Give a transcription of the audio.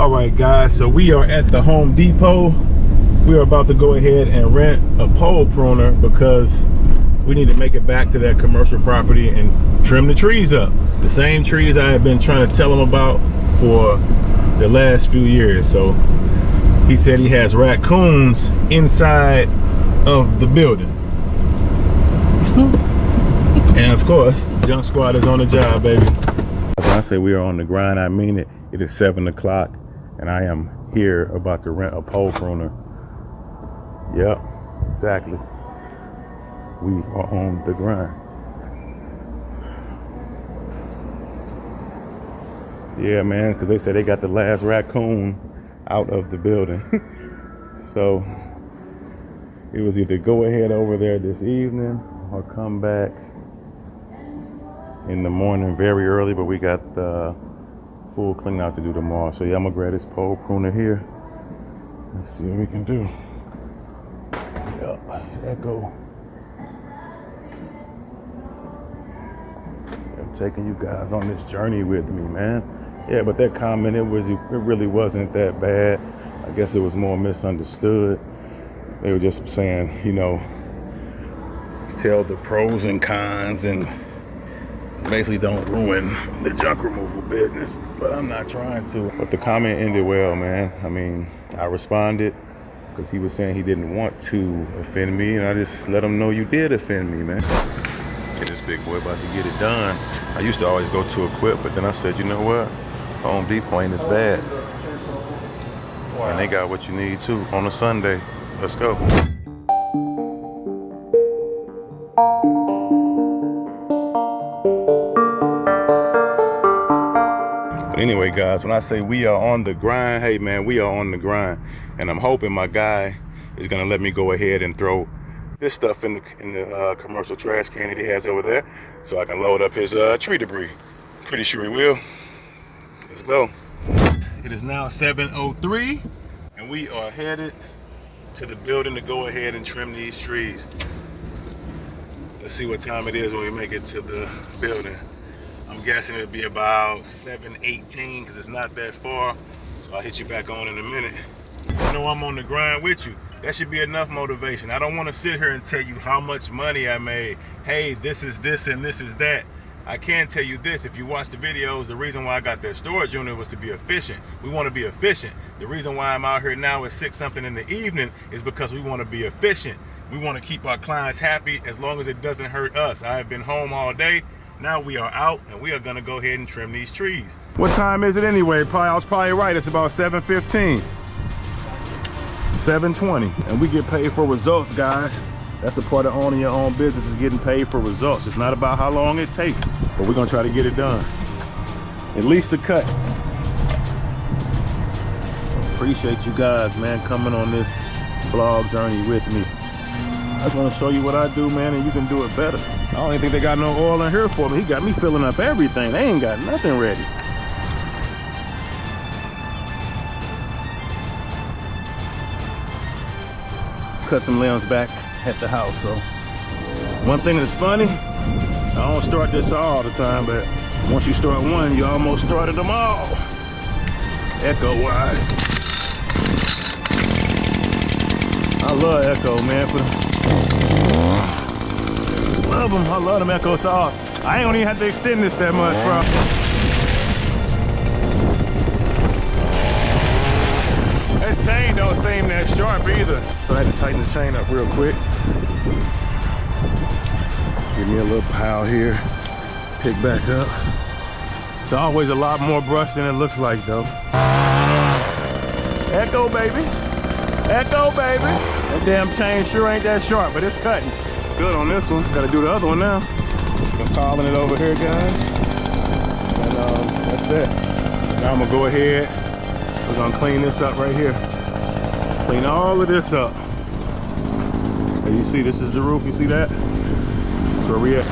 All right, guys, so we are at the Home Depot. We are about to go ahead and rent a pole pruner because we need to make it back to that commercial property and trim the trees up. The same trees I have been trying to tell him about for the last few years. So he said he has raccoons inside of the building. And of course, Junk Squad is on the job, baby. When I say we are on the grind, I mean it. It is 7 o'clock and I am here about to rent a pole pruner. Yep, exactly. We are on the grind. Yeah, man, because they said they got the last raccoon out of the building. So it was either go ahead over there this evening or come back in the morning very early, but we got the full clean out to do tomorrow. So yeah, I'm gonna grab this pole pruner here. Let's see what we can do. Yep, echo. I'm taking you guys on this journey with me, man. Yeah, but that comment, it really wasn't that bad. I guess it was more misunderstood. They were just saying, you know, tell the pros and cons and basically don't ruin the junk removal business. But I'm not trying to. But the comment ended well, man. I mean, I responded because he was saying he didn't want to offend me, and I just let him know you did offend me, man. Okay, this big boy about to get it done. I used to always go to Equip, but then I said, you know what? Home Depot ain't as bad. And they got what you need too on a Sunday. Let's go. But anyway, guys, when I say we are on the grind, hey man, we are on the grind. And I'm hoping my guy is gonna let me go ahead and throw this stuff in the commercial trash can that he has over there, so I can load up his tree debris. Pretty sure he will. Let's go. It is now 7:03, and we are headed to the building to go ahead and trim these trees. Let's see what time it is when we make it to the building. I'm guessing it'll be about 7:18 because it's not that far. So I'll hit you back on in a minute. You know I'm on the grind with you. That should be enough motivation. I don't want to sit here and tell you how much money I made. Hey, this is this and this is that. I can tell you this, if you watch the videos, the reason why I got that storage unit was to be efficient. We want to be efficient. The reason why I'm out here now at 6 something in the evening is because we want to be efficient. We want to keep our clients happy as long as it doesn't hurt us. I have been home all day. Now we are out and we are going to go ahead and trim these trees. What time is it anyway? I was probably right. It's about 7:15. 7:20, and we get paid for results, guys. That's a part of owning your own business, is getting paid for results. It's not about how long it takes, but we're gonna try to get it done. At least a cut. Appreciate you guys, man, coming on this vlog journey with me. I just want to show you what I do, man, and you can do it better. I don't even think they got no oil in here for me. He got me filling up everything. They ain't got nothing ready. Cut some limbs back at the house. So one thing that's funny, I don't start this all the time, but once you start one, you almost started them all. Echo wise, I love Echo, man. Love them. I love them Echo saws. I ain't gonna even have to extend this that much, bro. That chain don't seem that sharp either. So I had to tighten the chain up real quick. Give me a little pile here. Pick back up. It's always a lot more brush than it looks like though. Echo, baby. Echo, baby. That damn chain sure ain't that sharp, but it's cutting. Good on this one. Gotta do the other one now. I'm calling it over here, guys. And that's it. Now I'm gonna go ahead. We're gonna clean this up right here. Clean all of this up. And you see, this is the roof. You see that? That's where we at.